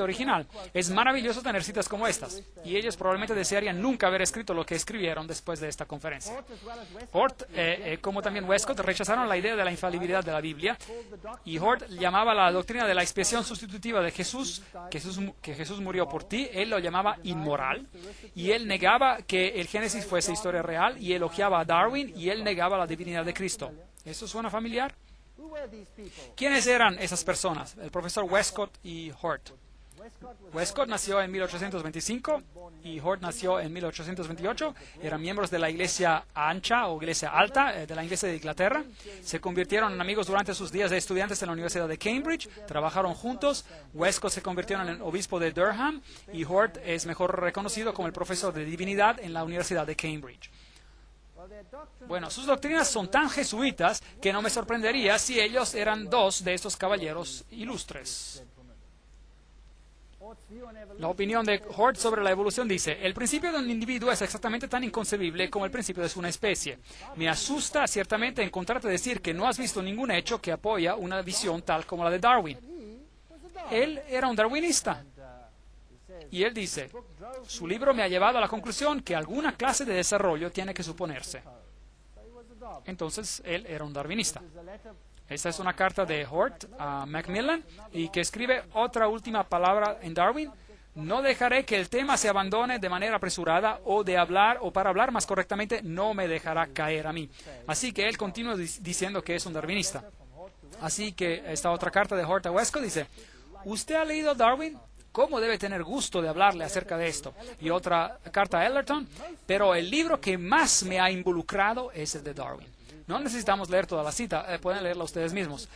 original. Es maravilloso tener citas como estas, y ellos probablemente desearían nunca haber escrito lo que escribieron después de esta conferencia. Hort, como también Westcott, rechazaron la idea de la infalibilidad de la Biblia, y Hort llamaba la doctrina de la expiación sustitutiva de Jesús, que Jesús murió por ti, él lo llamaba inmoral, y él negaba que el Génesis fuese historia real, y elogiaba a Darwin, y él negaba la divinidad de Cristo. ¿Eso suena familiar? ¿Quiénes eran esas personas? El profesor Westcott y Hort. Westcott nació en 1825 y Hort nació en 1828. Eran miembros de la Iglesia Ancha o Iglesia Alta de la Iglesia de Inglaterra. Se convirtieron en amigos durante sus días de estudiantes en la Universidad de Cambridge. Trabajaron juntos. Westcott se convirtió en el obispo de Durham y Hort es mejor reconocido como el profesor de divinidad en la Universidad de Cambridge. Bueno, sus doctrinas son tan jesuitas que no me sorprendería si ellos eran dos de estos caballeros ilustres. La opinión de Hort sobre la evolución dice: el principio de un individuo es exactamente tan inconcebible como el principio de una especie. Me asusta ciertamente encontrarte decir que no has visto ningún hecho que apoya una visión tal como la de Darwin. Él era un darwinista. Y él dice, su libro me ha llevado a la conclusión que alguna clase de desarrollo tiene que suponerse. Entonces, él era un darwinista. Esta es una carta de Hort a Macmillan y que escribe otra última palabra en Darwin. No dejaré que el tema se abandone de manera apresurada o de hablar, o para hablar más correctamente, no me dejará caer a mí. Así que él continúa diciendo que es un darwinista. Así que esta otra carta de Hort a Westcott dice, ¿usted ha leído Darwin? ¿Cómo debe tener gusto de hablarle acerca de esto? Y otra carta a Ellerton, pero el libro que más me ha involucrado es el de Darwin. No necesitamos leer toda la cita, pueden leerla ustedes mismos.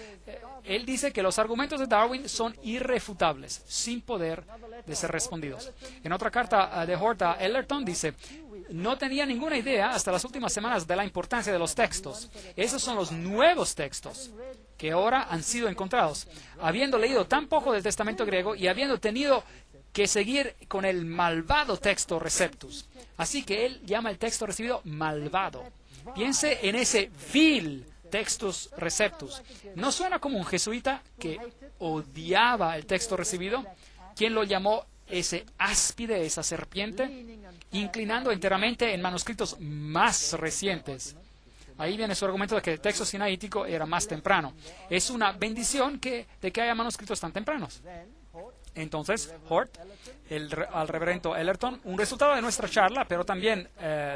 Él dice que los argumentos de Darwin son irrefutables, sin poder de ser respondidos. En otra carta de Hort a Ellerton dice, no tenía ninguna idea hasta las últimas semanas de la importancia de los textos. Esos son los nuevos textos que ahora han sido encontrados. Habiendo leído tan poco del Testamento griego y habiendo tenido que seguir con el malvado texto Receptus. Así que él llama el texto recibido malvado. Piense en ese vil Textus Receptus. ¿No suena como un jesuita que odiaba el texto recibido? ¿Quién lo llamó ese áspide, esa serpiente? Inclinando enteramente en manuscritos más recientes. Ahí viene su argumento de que el texto sinaítico era más temprano. Es una bendición de que haya manuscritos tan tempranos. Entonces, Hort, al reverendo Ellerton, un resultado de nuestra charla, pero también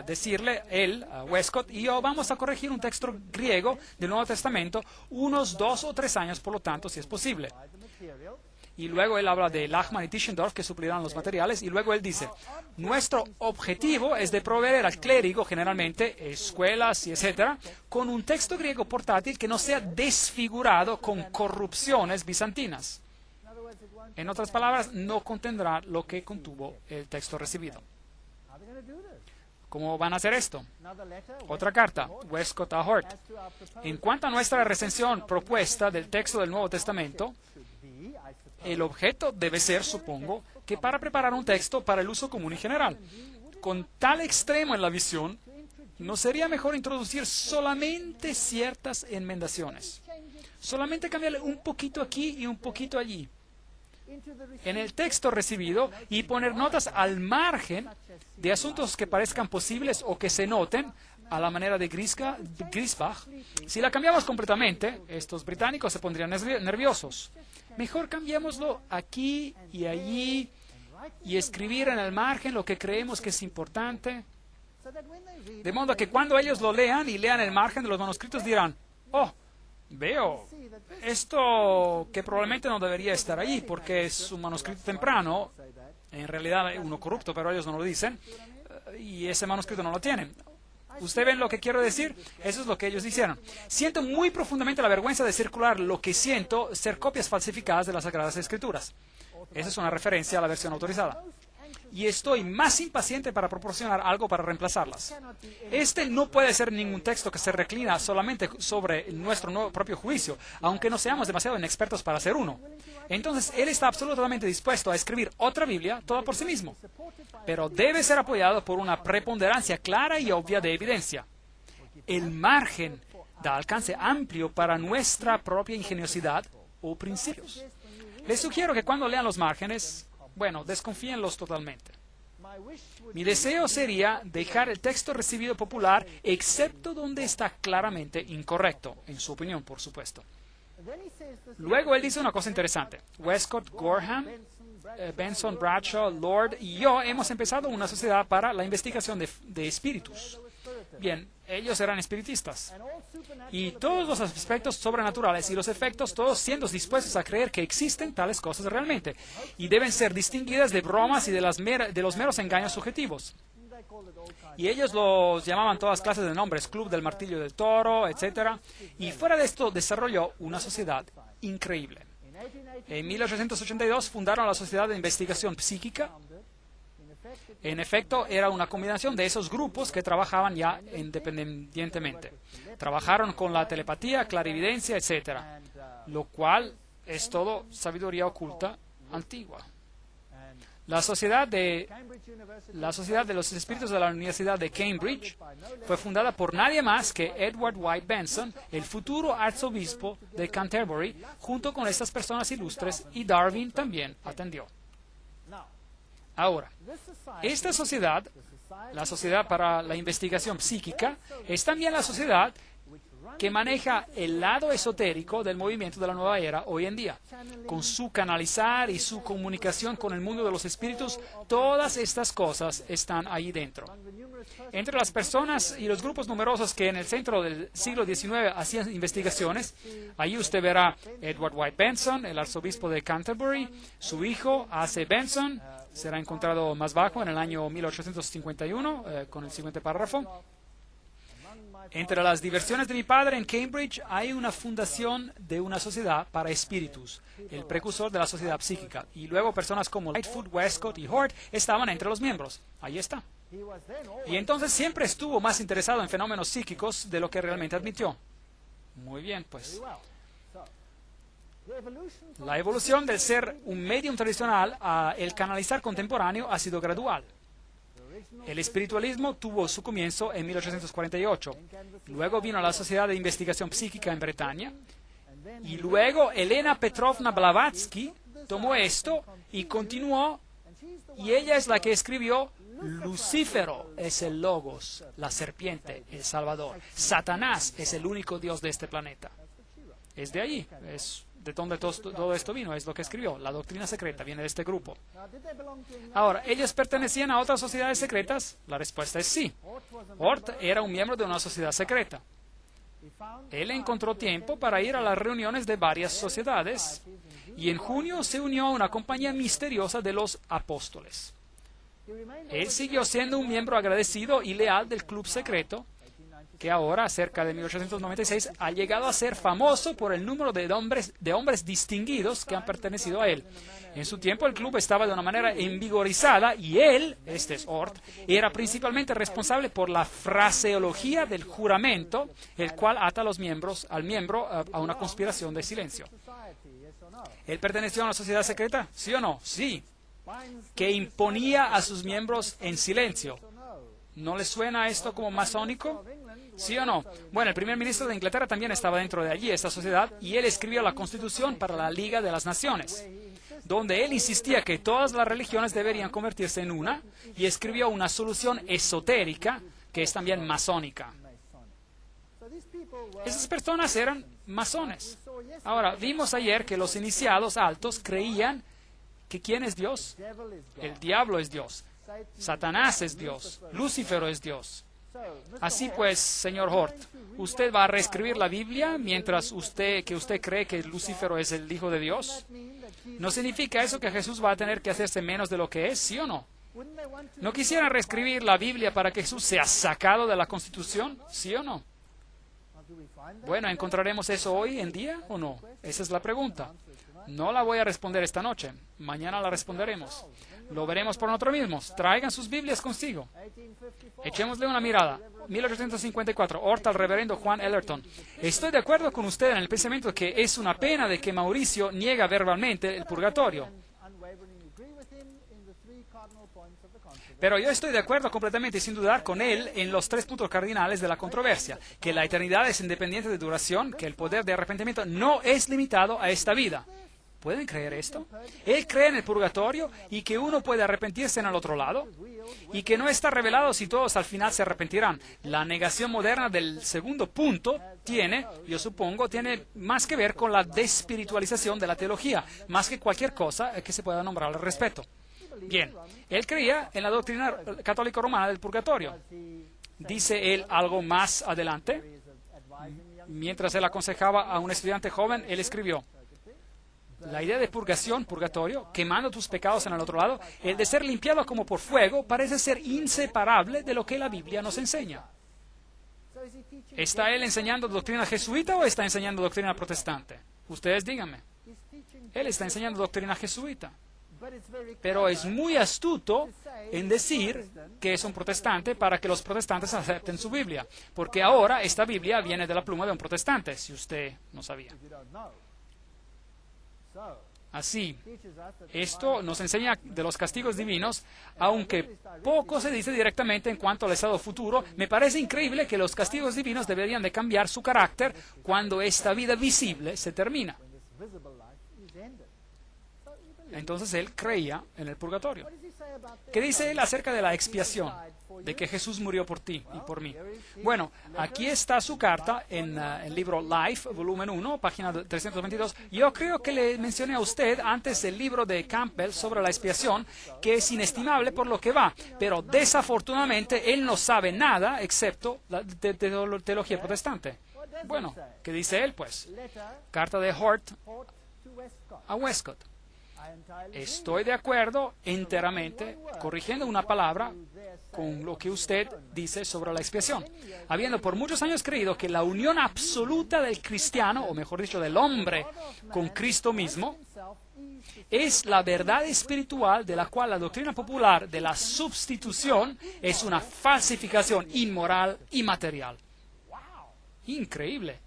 decirle, él, Westcott y yo, vamos a corregir un texto griego del Nuevo Testamento unos 2 o 3 años, por lo tanto, si es posible. Y luego él habla de Lachmann y Tischendorf, que suplirán los materiales, y luego él dice, nuestro objetivo es de proveer al clérigo, generalmente, escuelas y etcétera, con un texto griego portátil que no sea desfigurado con corrupciones bizantinas. En otras palabras, no contendrá lo que contuvo el texto recibido. ¿Cómo van a hacer esto? Otra carta, Westcott a Hort. En cuanto a nuestra recensión propuesta del texto del Nuevo Testamento, el objeto debe ser, supongo, que para preparar un texto para el uso común y general. Con tal extremo en la visión, ¿no sería mejor introducir solamente ciertas enmendaciones? Solamente cambiarle un poquito aquí y un poquito allí en el texto recibido y poner notas al margen de asuntos que parezcan posibles o que se noten a la manera de Griesbach. Si la cambiamos completamente, estos británicos se pondrían nerviosos. Mejor cambiémoslo aquí y allí y escribir en el margen lo que creemos que es importante. De modo que cuando ellos lo lean y lean el margen de los manuscritos dirán, oh, veo esto que probablemente no debería estar ahí porque es un manuscrito temprano, en realidad uno corrupto, pero ellos no lo dicen, y ese manuscrito no lo tienen. ¿Usted ven lo que quiero decir? Eso es lo que ellos hicieron. Siento muy profundamente la vergüenza de circular lo que siento ser copias falsificadas de las Sagradas Escrituras. Esa es una referencia a la versión autorizada. Y estoy más impaciente para proporcionar algo para reemplazarlas. Este no puede ser ningún texto que se reclina solamente sobre nuestro propio juicio, aunque no seamos demasiado inexpertos para hacer uno. Entonces, él está absolutamente dispuesto a escribir otra Biblia, toda por sí mismo. Pero debe ser apoyado por una preponderancia clara y obvia de evidencia. El margen da alcance amplio para nuestra propia ingeniosidad o principios. Les sugiero que cuando lean los márgenes, bueno, desconfíenlos totalmente. Mi deseo sería dejar el texto recibido popular, excepto donde está claramente incorrecto, en su opinión, por supuesto. Luego él dice una cosa interesante. Westcott, Gorham, Benson, Bradshaw, Lord y yo hemos empezado una sociedad para la investigación de espíritus. Bien, ellos eran espiritistas. Y todos los aspectos sobrenaturales y los efectos, todos siendo dispuestos a creer que existen tales cosas realmente. Y deben ser distinguidas de bromas y de los meros engaños subjetivos. Y ellos los llamaban todas clases de nombres, Club del Martillo del Toro, etc. Y fuera de esto desarrolló una sociedad increíble. En 1882 fundaron la Sociedad de Investigación Psíquica. En efecto, era una combinación de esos grupos que trabajaban ya independientemente. Trabajaron con la telepatía, clarividencia, etc. Lo cual es todo sabiduría oculta antigua. La Sociedad de los Espíritus de la Universidad de Cambridge fue fundada por nadie más que Edward White Benson, el futuro arzobispo de Canterbury, junto con estas personas ilustres, y Darwin también atendió. Ahora, esta sociedad, la Sociedad para la Investigación Psíquica, es también la sociedad que maneja el lado esotérico del movimiento de la nueva era hoy en día. Con su canalizar y su comunicación con el mundo de los espíritus, todas estas cosas están ahí dentro. Entre las personas y los grupos numerosos que en el centro del siglo XIX hacían investigaciones, ahí usted verá Edward White Benson, el arzobispo de Canterbury, su hijo, A.C. Benson, será encontrado más bajo en el año 1851, con el siguiente párrafo. Entre las diversiones de mi padre en Cambridge hay una fundación de una sociedad para espíritus, el precursor de la sociedad psíquica. Y luego personas como Lightfoot, Westcott y Hort estaban entre los miembros. Ahí está. Y entonces siempre estuvo más interesado en fenómenos psíquicos de lo que realmente admitió. Muy bien, pues. La evolución del ser un medium tradicional a el canalizar contemporáneo ha sido gradual. El espiritualismo tuvo su comienzo en 1848. Luego vino la Sociedad de Investigación Psíquica en Bretaña. Y luego Elena Petrovna Blavatsky tomó esto y continuó. Y ella es la que escribió: Lucífero es el Logos, la serpiente, el Salvador. Satanás es el único Dios de este planeta. Es de allí, es de donde todo esto vino, es lo que escribió. La doctrina secreta viene de este grupo. Ahora, ¿ellos pertenecían a otras sociedades secretas? La respuesta es sí. Hort era un miembro de una sociedad secreta. Él encontró tiempo para ir a las reuniones de varias sociedades y en junio se unió a una compañía misteriosa de los apóstoles. Él siguió siendo un miembro agradecido y leal del club secreto, que ahora, cerca de 1896, ha llegado a ser famoso por el número de hombres distinguidos que han pertenecido a él. En su tiempo el club estaba de una manera envigorizada y él, este es Hort, era principalmente responsable por la fraseología del juramento, el cual ata al miembro a una conspiración de silencio. ¿Él perteneció a una sociedad secreta? ¿Sí o no? Sí. Que imponía a sus miembros en silencio. ¿No les suena esto como masónico? ¿Sí o no? Bueno, el primer ministro de Inglaterra también estaba dentro de allí, esta sociedad, y él escribió la Constitución para la Liga de las Naciones, donde él insistía que todas las religiones deberían convertirse en una, y escribió una solución esotérica, que es también masónica. Esas personas eran masones. Ahora, vimos ayer que los iniciados altos creían que ¿quién es Dios? El diablo es Dios. Satanás es Dios. Lucífero es Dios. Así pues, señor Hort, ¿usted va a reescribir la Biblia mientras usted cree que Lucífero es el Hijo de Dios? ¿No significa eso que Jesús va a tener que hacerse menos de lo que es, sí o no? ¿No quisieran reescribir la Biblia para que Jesús sea sacado de la Constitución, sí o no? Bueno, ¿encontraremos eso hoy en día o no? Esa es la pregunta. No la voy a responder esta noche. Mañana la responderemos. Lo veremos por nosotros mismos. Traigan sus Biblias consigo. Echémosle una mirada. 1854. Hort al reverendo Juan Ellerton. Estoy de acuerdo con usted en el pensamiento que es una pena de que Mauricio niega verbalmente el purgatorio. Pero yo estoy de acuerdo completamente y sin dudar con él en los 3 puntos cardinales de la controversia. Que la eternidad es independiente de duración, que el poder de arrepentimiento no es limitado a esta vida. ¿Pueden creer esto? Él cree en el purgatorio y que uno puede arrepentirse en el otro lado y que no está revelado si todos al final se arrepentirán. La negación moderna del segundo punto tiene, yo supongo, tiene más que ver con la despiritualización de la teología, más que cualquier cosa que se pueda nombrar al respecto. Bien, él creía en la doctrina católica romana del purgatorio. Dice él algo más adelante. Mientras él aconsejaba a un estudiante joven, él escribió: la idea de purgación, purgatorio, quemando tus pecados en el otro lado, el de ser limpiado como por fuego, parece ser inseparable de lo que la Biblia nos enseña. ¿Está él enseñando doctrina jesuita o está enseñando doctrina protestante? Ustedes díganme. Él está enseñando doctrina jesuita. Pero es muy astuto en decir que es un protestante para que los protestantes acepten su Biblia. Porque ahora esta Biblia viene de la pluma de un protestante, si usted no sabía. Así, esto nos enseña de los castigos divinos, aunque poco se dice directamente en cuanto al estado futuro. Me parece increíble que los castigos divinos deberían de cambiar su carácter cuando esta vida visible se termina. Entonces él creía en el purgatorio. ¿Qué dice él acerca de la expiación? De que Jesús murió por ti y por mí. Bueno, aquí está su carta en el libro Life, volumen 1, página 322. Yo creo que le mencioné a usted antes el libro de Campbell sobre la expiación, que es inestimable por lo que va, pero desafortunadamente él no sabe nada excepto de teología protestante. Bueno, ¿qué dice él, pues? Carta de Hort a Westcott. Estoy de acuerdo enteramente, corrigiendo una palabra, con lo que usted dice sobre la expiación. Habiendo por muchos años creído que la unión absoluta del cristiano, o mejor dicho, del hombre, con Cristo mismo, es la verdad espiritual de la cual la doctrina popular de la substitución es una falsificación inmoral y material. Increíble.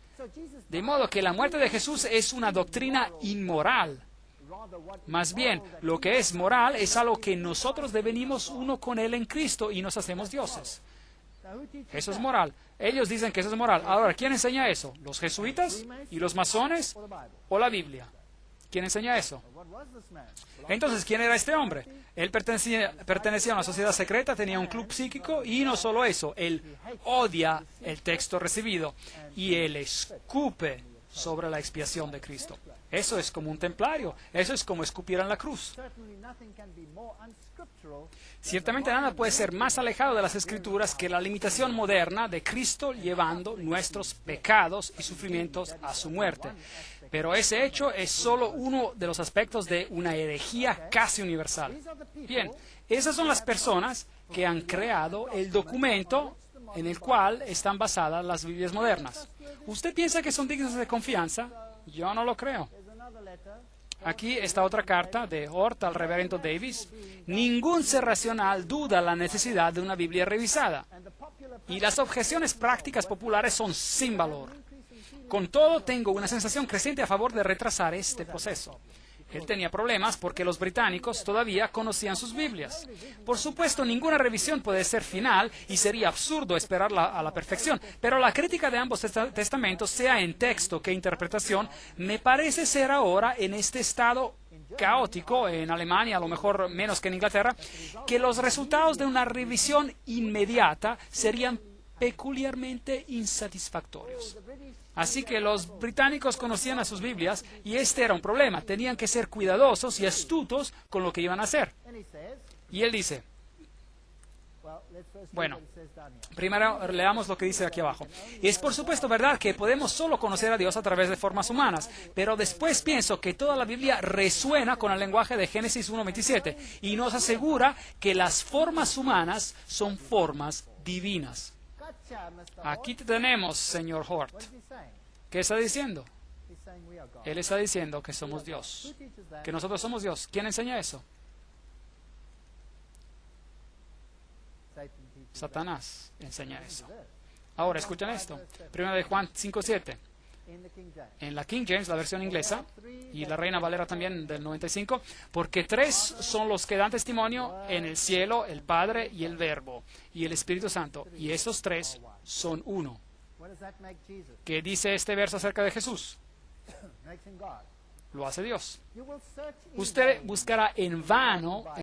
De modo que la muerte de Jesús es una doctrina inmoral. Más bien, lo que es moral es algo que nosotros devenimos uno con Él en Cristo y nos hacemos dioses. Eso es moral. Ellos dicen que eso es moral. Ahora, ¿quién enseña eso? ¿Los jesuitas y los masones o la Biblia? ¿Quién enseña eso? Entonces, ¿quién era este hombre? Él pertenecía a una sociedad secreta, tenía un club psíquico y no solo eso, él odia el texto recibido y él escupe sobre la expiación de Cristo. Eso es como un templario, eso es como escupir en la cruz. Ciertamente nada puede ser más alejado de las Escrituras que la limitación moderna de Cristo llevando nuestros pecados y sufrimientos a su muerte. Pero ese hecho es solo uno de los aspectos de una herejía casi universal. Bien, esas son las personas que han creado el documento en el cual están basadas las Biblias modernas. ¿Usted piensa que son dignos de confianza? Yo no lo creo. Aquí está otra carta de Hort al reverendo Davis. Ningún ser racional duda la necesidad de una Biblia revisada. Y las objeciones prácticas populares son sin valor. Con todo, tengo una sensación creciente a favor de retrasar este proceso. Él tenía problemas porque los británicos todavía conocían sus Biblias. Por supuesto, ninguna revisión puede ser final y sería absurdo esperarla a la perfección, pero la crítica de ambos testamentos, sea en texto que interpretación, me parece ser ahora en este estado caótico, en Alemania, a lo mejor menos que en Inglaterra, que los resultados de una revisión inmediata serían peculiarmente insatisfactorios. Así que los británicos conocían a sus Biblias y este era un problema. Tenían que ser cuidadosos y astutos con lo que iban a hacer. Y él dice, bueno, primero leamos lo que dice aquí abajo. Y es por supuesto verdad que podemos solo conocer a Dios a través de formas humanas, pero después pienso que toda la Biblia resuena con el lenguaje de Génesis 1:27 y nos asegura que las formas humanas son formas divinas. Aquí te tenemos, señor Hort. ¿Qué está diciendo? Él está diciendo que somos Dios, que nosotros somos Dios. ¿Quién enseña eso? Satanás enseña eso. Ahora, escuchen esto. 1 de Juan 5:7. En la King James, la versión inglesa, y la Reina Valera también del 95, porque tres son los que dan testimonio en el cielo, el Padre y el Verbo, y el Espíritu Santo, y esos tres son uno. ¿Qué dice este verso acerca de Jesús? lo hace Dios. Usted buscará en vano